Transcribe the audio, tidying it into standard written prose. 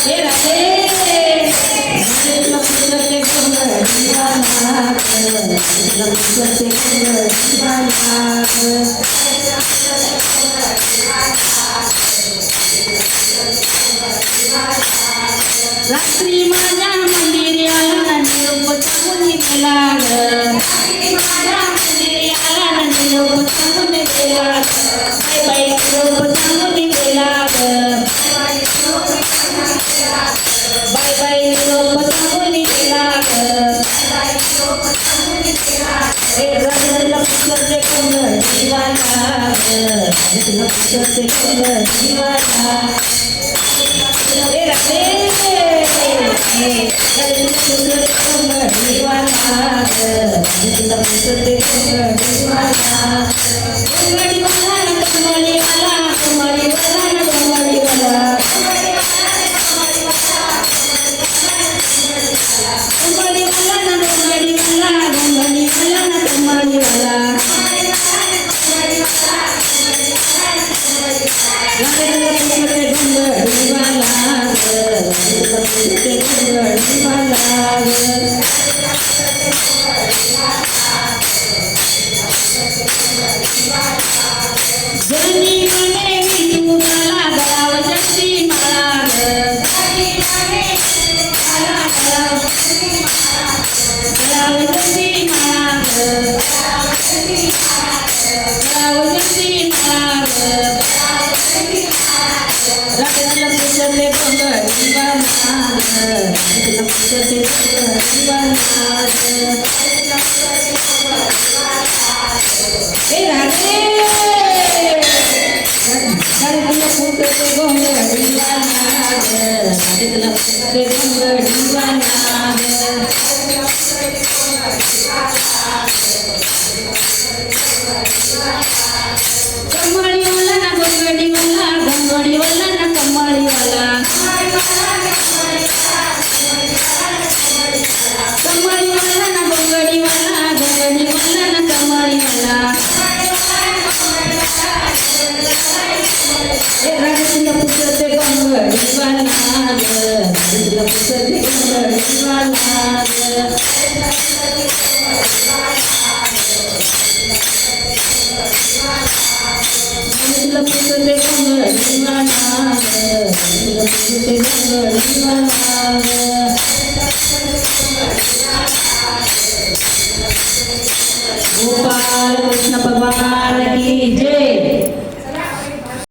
हे राधे रात्री माझ्या मंदिरी आला निरोप सांगून गेला रात्री माझ्या मंदिरी आला निरोप सांगून गेला बाय बाय निरोप सांगून गेला बाय बाय निरोप सांगून गेला हे रडलं पुसले कमळ जीवाला रडलं पुसले कमळ जीवाला हे राधे रडलं पुसले कमळ जीवाला रडलं पुसले कमळ जीवाला कमळीवाला कमळीवाला कमळीवाला जनी मने विठुराला गळाव जशी माळा गळाव जशी माळा रडलं पुसले कमळ जीवाला रडलं पुसले कमळ जीवाला हे राधे रडलं पुसले कमळ जीवाला रडलं पुसले कमळ जीवाला कमळीवाला ना गंगडीवाला गंगडीवाला ना कमळीवाला कमळीवाला ना गंगडीवाला गंगडीवाला ना कमळीवाला हे रडलं पुसले कमळ जीवाला रडलं पुसले कमळ जीवाला रडलं पुसले कमळ जीवाला रडलं पुसले कमळ जीवाला गोपाल कृष्ण भगवान की जय।